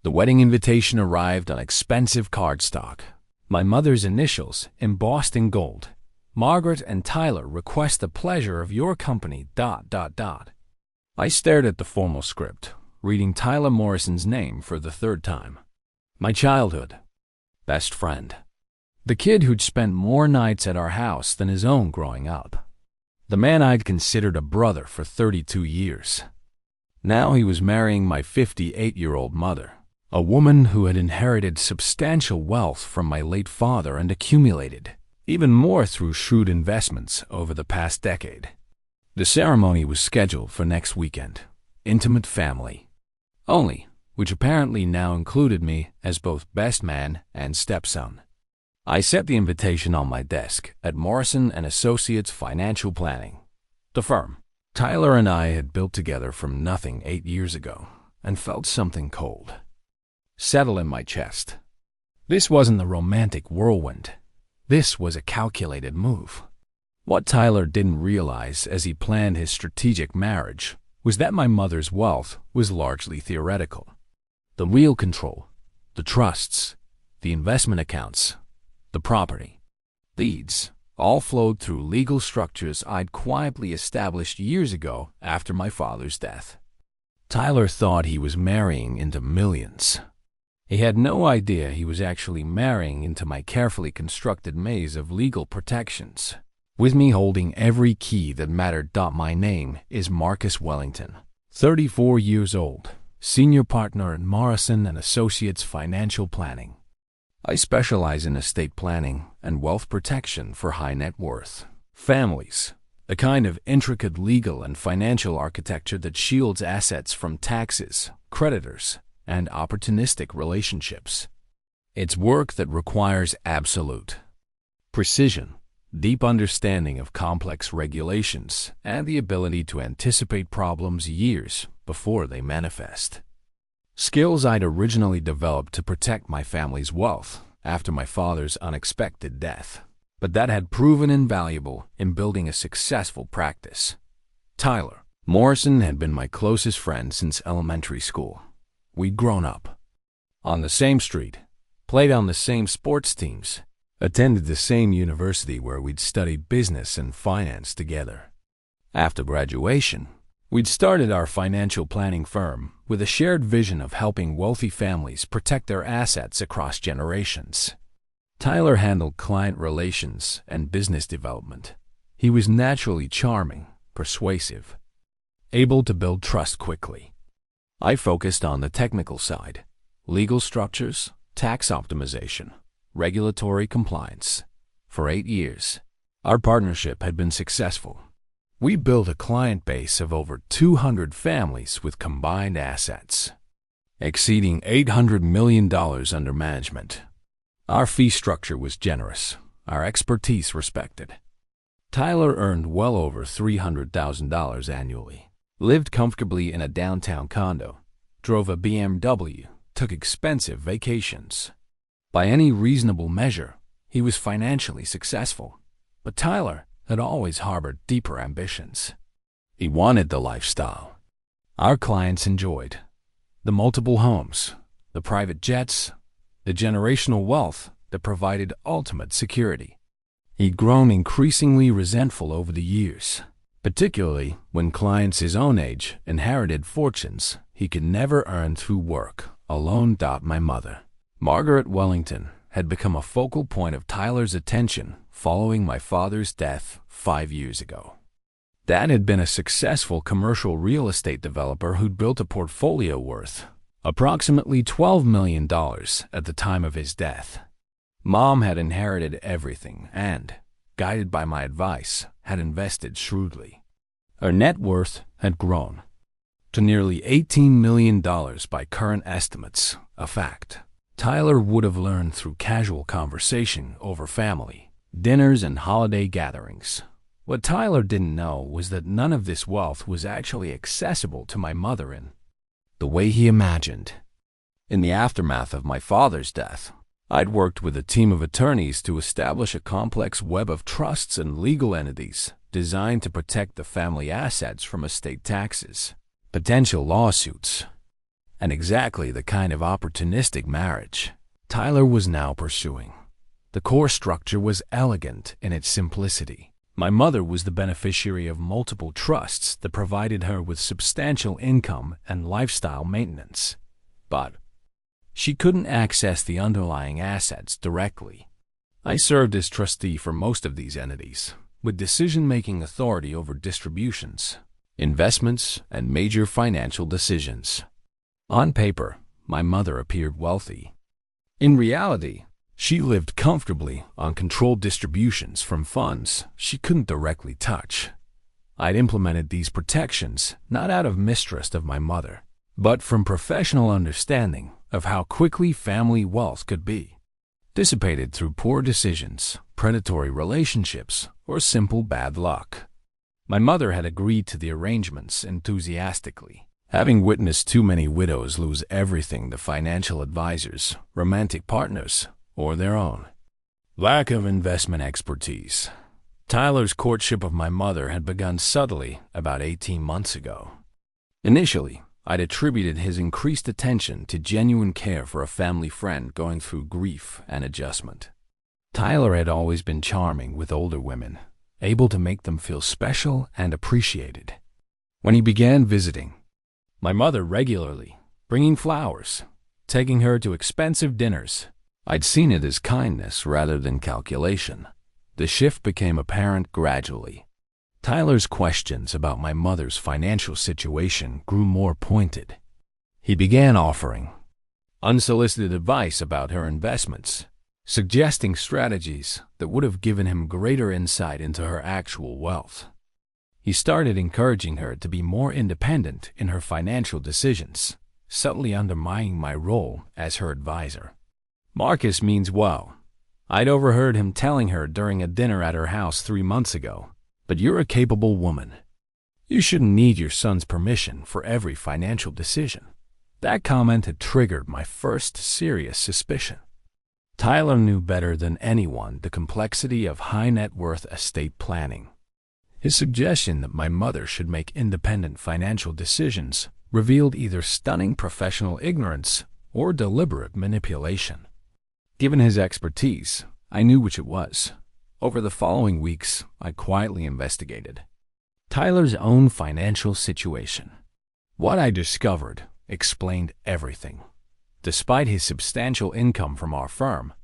The wedding invitation arrived on expensive cardstock. My mother's initials embossed in gold. Margaret and Tyler request the pleasure of your company, ... I stared at the formal script, reading Tyler Morrison's name for the third time. My childhood best friend. The kid who'd spent more nights at our house than his own growing up. The man I'd considered a brother for 32 years. Now he was marrying my 58-year-old mother, a woman who had inherited substantial wealth from my late father and accumulated even more through shrewd investments over the past decade. The ceremony was scheduled for next weekend. Intimate family only, which apparently now included me as both best man and stepson. I set the invitation on my desk at Morrison & Associates Financial Planning, the firm Tyler and I had built together from nothing 8 years ago, and felt something cold settle in my chest. This wasn't the romantic whirlwind. This was a calculated move. What Tyler didn't realize as he planned his strategic marriage was that my mother's wealth was largely theoretical. The real control, the trusts, the investment accounts, the property, these all flowed through legal structures I'd quietly established years ago after my father's death. Tyler thought he was marrying into millions. He had no idea he was actually marrying into my carefully constructed maze of legal protections, with me holding every key that mattered. My name is Marcus Wellington, 34 years old, senior partner at Morrison & Associates Financial Planning. I specialize in estate planning and wealth protection for high net worth families, a kind of intricate legal and financial architecture that shields assets from taxes, creditors, and opportunistic relationships. It's work that requires absolute precision, deep understanding of complex regulations, and the ability to anticipate problems years before they manifest. Skills I'd originally developed to protect my family's wealth after my father's unexpected death, but that had proven invaluable in building a successful practice. Tyler Morrison had been my closest friend since elementary school. We'd grown up on the same street, played on the same sports teams, attended the same university where we'd studied business and finance together. After graduation, we'd started our financial planning firm with a shared vision of helping wealthy families protect their assets across generations. Tyler handled client relations and business development. He was naturally charming, persuasive, able to build trust quickly. I focused on the technical side, legal structures, tax optimization, regulatory compliance. For 8 years, our partnership had been successful. We built a client base of over 200 families with combined assets exceeding $800 million under management. Our fee structure was generous, our expertise respected. Tyler earned well over $300,000 annually, lived comfortably in a downtown condo, drove a BMW, took expensive vacations. By any reasonable measure, he was financially successful. But Tyler had always harbored deeper ambitions. He wanted the lifestyle our clients enjoyed: the multiple homes, the private jets, the generational wealth that provided ultimate security. He'd grown increasingly resentful over the years, particularly when clients his own age inherited fortunes he could never earn through work alone. My mother, Margaret Wellington, had become a focal point of Tyler's attention following my father's death 5 years ago. Dad had been a successful commercial real estate developer who'd built a portfolio worth approximately $12 million at the time of his death. Mom had inherited everything and, guided by my advice, had invested shrewdly. Her net worth had grown to nearly $18 million by current estimates, a fact Tyler would have learned through casual conversation over family dinners and holiday gatherings. What Tyler didn't know was that none of this wealth was actually accessible to my mother in the way he imagined. In the aftermath of my father's death, I'd worked with a team of attorneys to establish a complex web of trusts and legal entities designed to protect the family assets from estate taxes, potential lawsuits, and exactly the kind of opportunistic marriage Tyler was now pursuing. The core structure was elegant in its simplicity. My mother was the beneficiary of multiple trusts that provided her with substantial income and lifestyle maintenance. But she couldn't access the underlying assets directly. I served as trustee for most of these entities, with decision-making authority over distributions, investments, and major financial decisions. On paper, my mother appeared wealthy. In reality, she lived comfortably on controlled distributions from funds she couldn't directly touch. I'd implemented these protections not out of mistrust of my mother, but from professional understanding of how quickly family wealth could be dissipated through poor decisions, predatory relationships, or simple bad luck. My mother had agreed to the arrangements enthusiastically, having witnessed too many widows lose everything to financial advisors, romantic partners, or their own lack of investment expertise. Tyler's courtship of my mother had begun subtly about 18 months ago. Initially, I'd attributed his increased attention to genuine care for a family friend going through grief and adjustment. Tyler had always been charming with older women, able to make them feel special and appreciated. When he began visiting my mother regularly, bringing flowers, taking her to expensive dinners, I'd seen it as kindness rather than calculation. The shift became apparent gradually. Tyler's questions about my mother's financial situation grew more pointed. He began offering unsolicited advice about her investments, suggesting strategies that would have given him greater insight into her actual wealth. He started encouraging her to be more independent in her financial decisions, subtly undermining my role as her advisor. Marcus means well. I'd overheard him telling her during a dinner at her house 3 months ago, but you're a capable woman. You shouldn't need your son's permission for every financial decision. That comment had triggered my first serious suspicion. Tyler knew better than anyone the complexity of high net worth estate planning. His suggestion that my mother should make independent financial decisions revealed either stunning professional ignorance or deliberate manipulation. Given his expertise, I knew which it was. Over the following weeks, I quietly investigated Tyler's own financial situation. What I discovered explained everything. Despite his substantial income from our firm,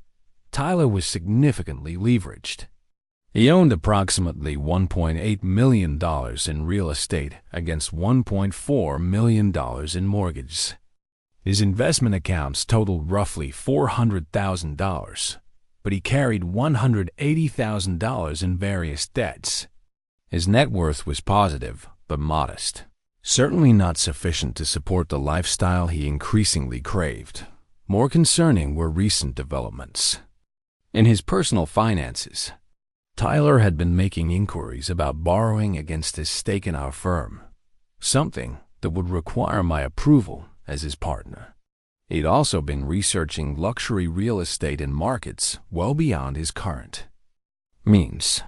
Tyler was significantly leveraged. He owned approximately $1.8 million in real estate against $1.4 million in mortgages. His investment accounts totaled roughly $400,000, but he carried $180,000 in various debts. His net worth was positive, but modest, certainly not sufficient to support the lifestyle he increasingly craved. More concerning were recent developments. In his personal finances, Tyler had been making inquiries about borrowing against his stake in our firm, something that would require my approval as his partner. He'd also been researching luxury real estate in markets well beyond his current means.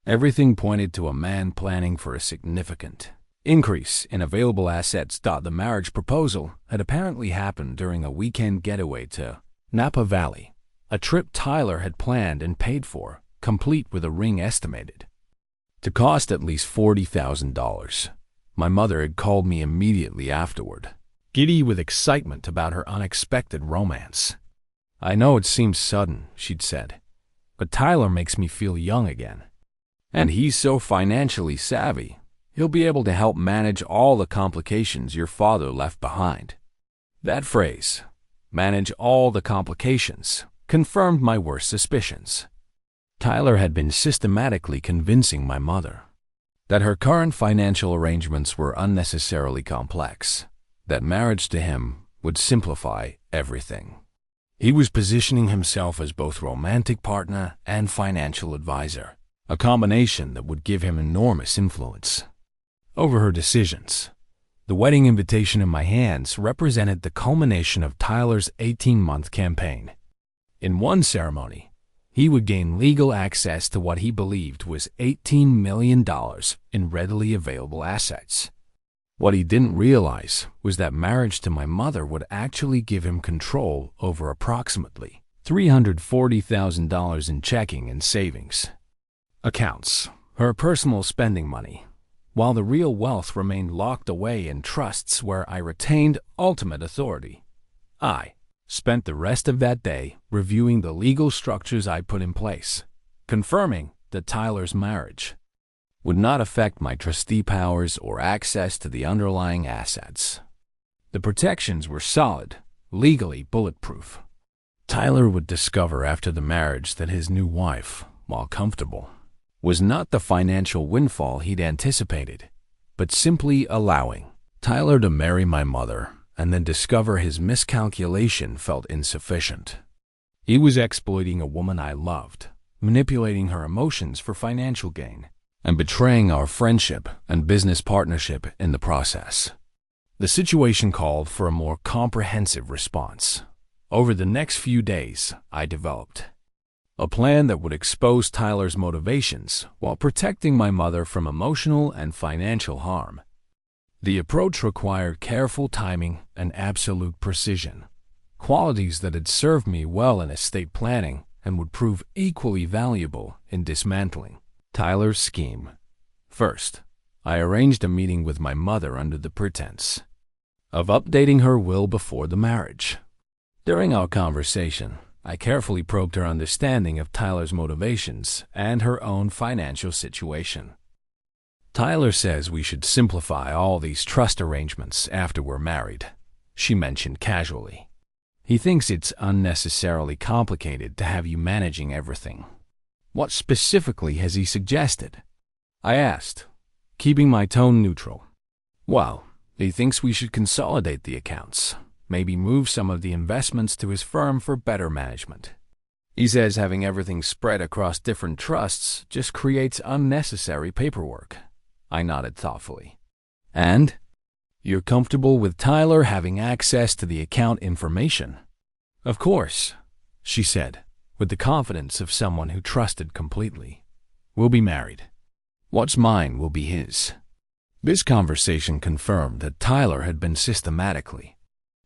Everything pointed to a man planning for a significant increase in available assets. The marriage proposal had apparently happened during a weekend getaway to Napa Valley, a trip Tyler had planned and paid for, complete with a ring estimated to cost at least $40,000. My mother had called me immediately afterward, giddy with excitement about her unexpected romance. I know it seems sudden, she'd said, but Tyler makes me feel young again. And he's so financially savvy, he'll be able to help manage all the complications your father left behind. That phrase, manage all the complications, confirmed my worst suspicions. Tyler had been systematically convincing my mother that her current financial arrangements were unnecessarily complex, that marriage to him would simplify everything. He was positioning himself as both romantic partner and financial advisor, a combination that would give him enormous influence over her decisions. The wedding invitation in my hands represented the culmination of Tyler's 18-month campaign. In one ceremony, he would gain legal access to what he believed was $18 million in readily available assets. What he didn't realize was that marriage to my mother would actually give him control over approximately $340,000 in checking and savings accounts, her personal spending money, while the real wealth remained locked away in trusts where I retained ultimate authority. I spent the rest of that day reviewing the legal structures I put in place, confirming that Tyler's marriage would not affect my trustee powers or access to the underlying assets. The protections were solid, legally bulletproof. Tyler would discover after the marriage that his new wife, while comfortable, was not the financial windfall he'd anticipated, but simply allowing Tyler to marry my mother and then discover his miscalculation felt insufficient. He was exploiting a woman I loved, manipulating her emotions for financial gain, and betraying our friendship and business partnership in the process. The situation called for a more comprehensive response. Over the next few days, I developed a plan that would expose Tyler's motivations while protecting my mother from emotional and financial harm. The approach required careful timing and absolute precision, qualities that had served me well in estate planning and would prove equally valuable in dismantling Tyler's scheme. First, I arranged a meeting with my mother under the pretense of updating her will before the marriage. During our conversation, I carefully probed her understanding of Tyler's motivations and her own financial situation. Tyler says we should simplify all these trust arrangements after we're married, she mentioned casually. He thinks it's unnecessarily complicated to have you managing everything. What specifically has he suggested? I asked, keeping my tone neutral. Well, he thinks we should consolidate the accounts, maybe move some of the investments to his firm for better management. He says having everything spread across different trusts just creates unnecessary paperwork. I nodded thoughtfully. And? You're comfortable with Tyler having access to the account information? Of course, she said, with the confidence of someone who trusted completely. We'll be married. What's mine will be his. This conversation confirmed that Tyler had been systematically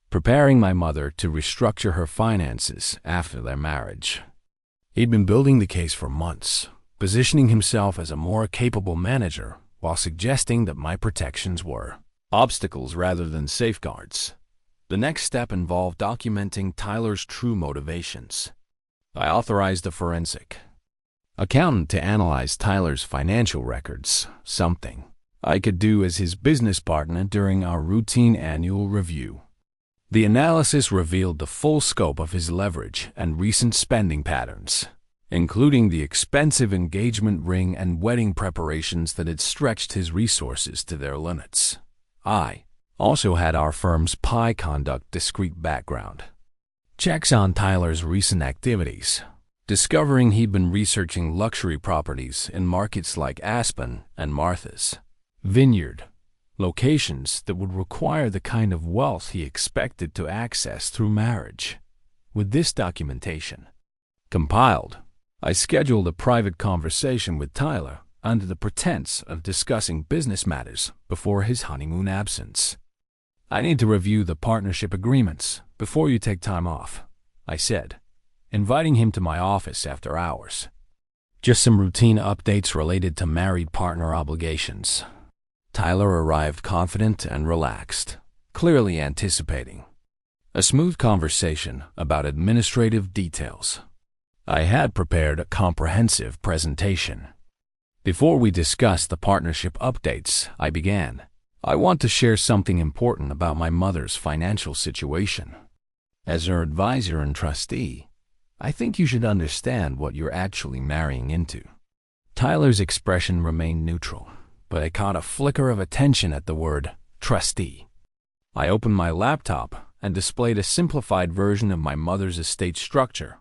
preparing my mother to restructure her finances after their marriage. He'd been building the case for months, positioning himself as a more capable manager while suggesting that my protections were obstacles rather than safeguards. The next step involved documenting Tyler's true motivations. I authorized a forensic accountant to analyze Tyler's financial records, something I could do as his business partner during our routine annual review. The analysis revealed the full scope of his leverage and recent spending patterns, including the expensive engagement ring and wedding preparations that had stretched his resources to their limits. I also had our firm's PI conduct discrete background checks on Tyler's recent activities, discovering he'd been researching luxury properties in markets like Aspen and Martha's Vineyard, locations that would require the kind of wealth he expected to access through marriage. With this documentation compiled, I scheduled a private conversation with Tyler under the pretense of discussing business matters before his honeymoon absence. I need to review the partnership agreements before you take time off, I said, inviting him to my office after hours. Just some routine updates related to married partner obligations. Tyler arrived confident and relaxed, clearly anticipating a smooth conversation about administrative details. I had prepared a comprehensive presentation. Before we discussed the partnership updates, I began. I want to share something important about my mother's financial situation. As her advisor and trustee, I think you should understand what you're actually marrying into. Tyler's expression remained neutral, but I caught a flicker of attention at the word trustee. I opened my laptop and displayed a simplified version of my mother's estate structure,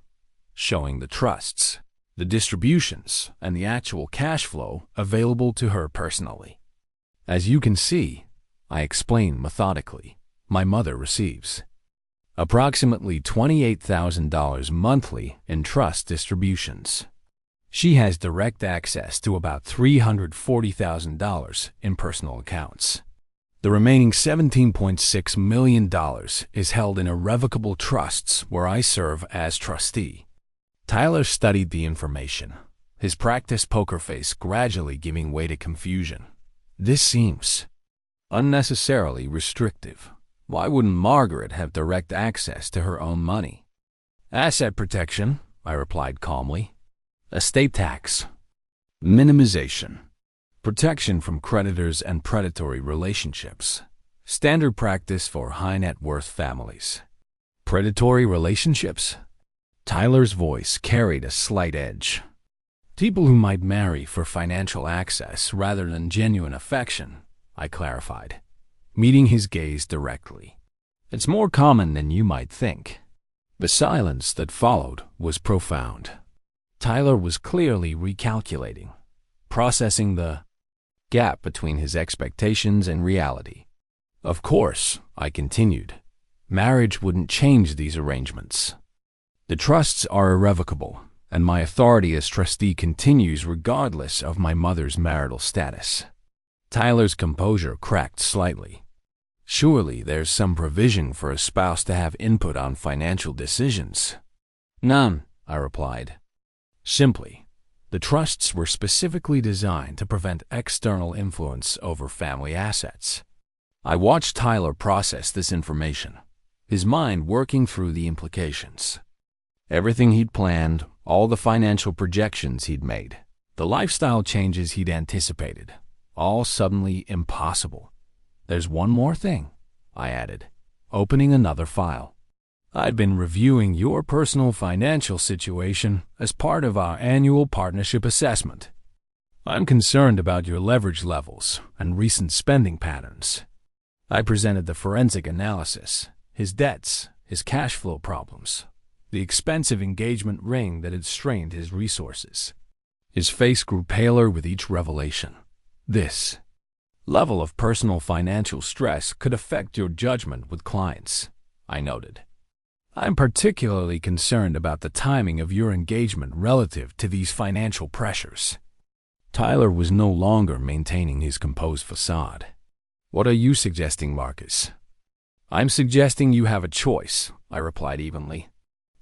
showing the trusts, the distributions, and the actual cash flow available to her personally. As you can see, I explained methodically, my mother receives approximately $28,000 monthly in trust distributions. She has direct access to about $340,000 in personal accounts. The remaining $17.6 million is held in irrevocable trusts where I serve as trustee. Tyler studied the information, his practiced poker face gradually giving way to confusion. This seems unnecessarily restrictive. Why wouldn't Margaret have direct access to her own money? Asset protection, I replied calmly. Estate tax. Minimization. Protection from creditors and predatory relationships. Standard practice for high net worth families. Predatory relationships? Tyler's voice carried a slight edge. People who might marry for financial access rather than genuine affection, I clarified, meeting his gaze directly. It's more common than you might think. The silence that followed was profound. Tyler was clearly recalculating, processing the gap between his expectations and reality. Of course, I continued, marriage wouldn't change these arrangements. The trusts are irrevocable, and my authority as trustee continues regardless of my mother's marital status. Tyler's composure cracked slightly. Surely there's some provision for a spouse to have input on financial decisions. None, I replied. Simply, the trusts were specifically designed to prevent external influence over family assets. I watched Tyler process this information, his mind working through the implications. Everything he'd planned, all the financial projections he'd made, the lifestyle changes he'd anticipated, all suddenly impossible. There's one more thing, I added, opening another file. I'd been reviewing your personal financial situation as part of our annual partnership assessment. I'm concerned about your leverage levels and recent spending patterns. I presented the forensic analysis, his debts, his cash flow problems, the expensive engagement ring that had strained his resources. His face grew paler with each revelation. This level of personal financial stress could affect your judgment with clients, I noted. I'm particularly concerned about the timing of your engagement relative to these financial pressures. Tyler was no longer maintaining his composed facade. What are you suggesting, Marcus? I'm suggesting you have a choice, I replied evenly.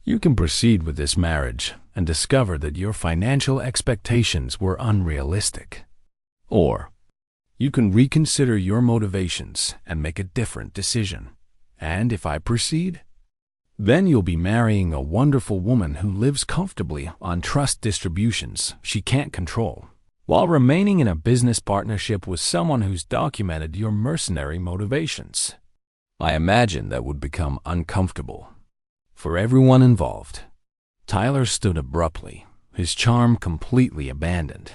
You can proceed with this marriage and discover that your financial expectations were unrealistic. Or you can reconsider your motivations and make a different decision. And if I proceed, then you'll be marrying a wonderful woman who lives comfortably on trust distributions she can't control, while remaining in a business partnership with someone who's documented your mercenary motivations. I imagine that would become uncomfortable for everyone involved. Tyler stood abruptly, his charm completely abandoned.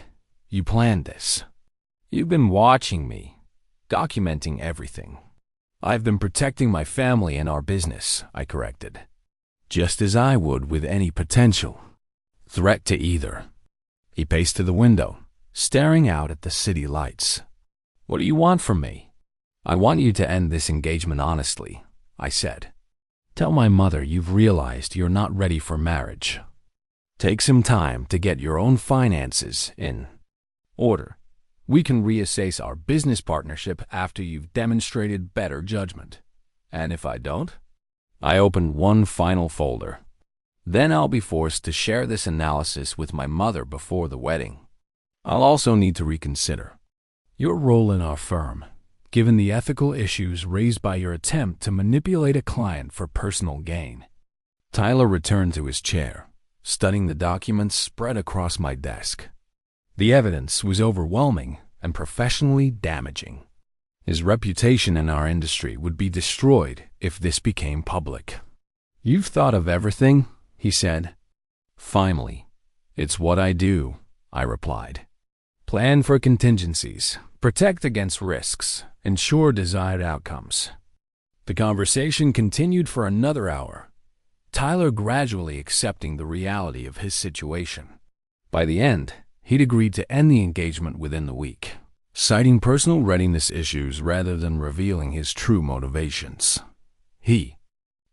You planned this. You've been watching me, documenting everything. I've been protecting my family and our business, I corrected, just as I would with any potential threat to either. He paced to the window, staring out at the city lights. What do you want from me? I want you to end this engagement honestly, I said. Tell my mother you've realized you're not ready for marriage. Take some time to get your own finances in order. We can reassess our business partnership after you've demonstrated better judgment. And if I don't? I opened one final folder. Then I'll be forced to share this analysis with my mother before the wedding. I'll also need to reconsider your role in our firm, given the ethical issues raised by your attempt to manipulate a client for personal gain. Tyler returned to his chair, studying the documents spread across my desk. The evidence was overwhelming and professionally damaging. His reputation in our industry would be destroyed if this became public. You've thought of everything, he said. Finally, it's what I do, I replied. Plan for contingencies, protect against risks, ensure desired outcomes. The conversation continued for another hour, Tyler gradually accepting the reality of his situation. By the end, he'd agreed to end the engagement within the week, citing personal readiness issues rather than revealing his true motivations. He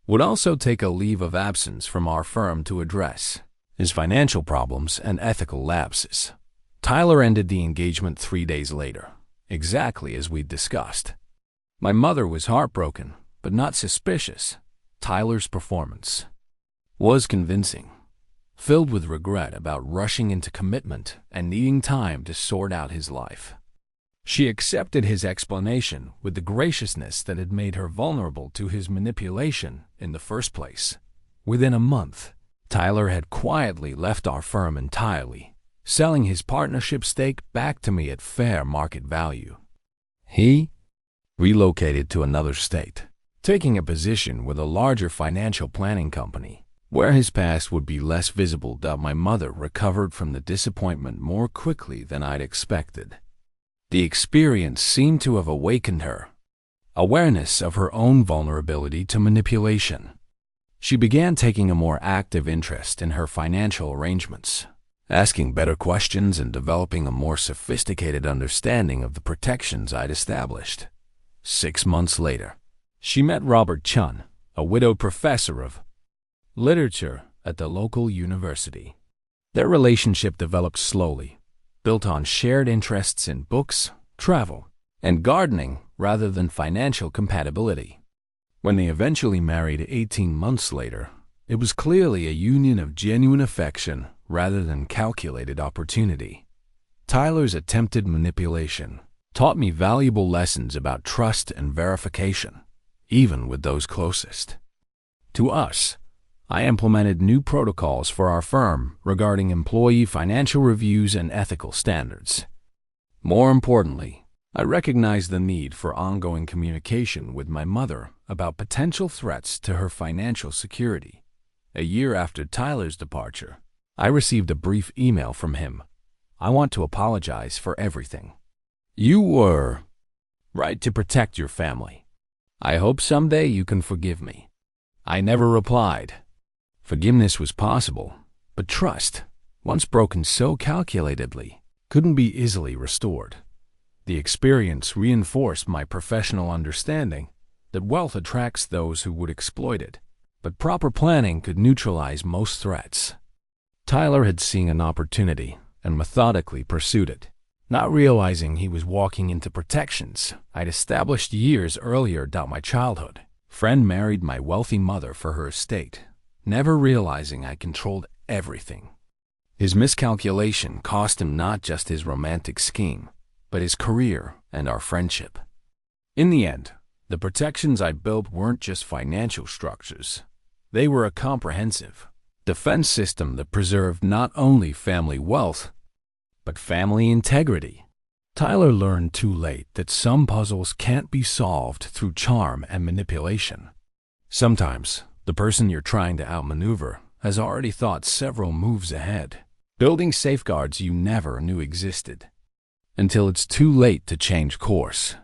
would also take a leave of absence from our firm to address his financial problems and ethical lapses. Tyler ended the engagement 3 days later, exactly as we'd discussed. My mother was heartbroken, but not suspicious. Tyler's performance was convincing, filled with regret about rushing into commitment and needing time to sort out his life. She accepted his explanation with the graciousness that had made her vulnerable to his manipulation in the first place. Within a month, Tyler had quietly left our firm entirely, selling his partnership stake back to me at fair market value. He relocated to another state, taking a position with a larger financial planning company, where his past would be less visible. My mother recovered from the disappointment more quickly than I'd expected. The experience seemed to have awakened her awareness of her own vulnerability to manipulation. She began taking a more active interest in her financial arrangements, asking better questions and developing a more sophisticated understanding of the protections I'd established. 6 months later, she met Robert Chun, a widowed professor of literature at the local university. Their relationship developed slowly, built on shared interests in books, travel, and gardening rather than financial compatibility. When they eventually married 18 months later, it was clearly a union of genuine affection rather than calculated opportunity. Tyler's attempted manipulation taught me valuable lessons about trust and verification, even with those closest to us. I implemented new protocols for our firm regarding employee financial reviews and ethical standards. More importantly, I recognized the need for ongoing communication with my mother about potential threats to her financial security. A year after Tyler's departure, I received a brief email from him. "I want to apologize for everything. You were right to protect your family. I hope someday you can forgive me." I never replied. Forgiveness was possible, but trust, once broken so calculatedly, couldn't be easily restored. The experience reinforced my professional understanding that wealth attracts those who would exploit it, but proper planning could neutralize most threats. Tyler had seen an opportunity and methodically pursued it, not realizing he was walking into protections I'd established years earlier. My childhood friend married my wealthy mother for her estate, never realizing I controlled everything. His miscalculation cost him not just his romantic scheme, but his career and our friendship. In the end, the protections I built weren't just financial structures. They were a comprehensive defense system that preserved not only family wealth, but family integrity. Tyler learned too late that some puzzles can't be solved through charm and manipulation. Sometimes, the person you're trying to outmaneuver has already thought several moves ahead, building safeguards you never knew existed, until it's too late to change course.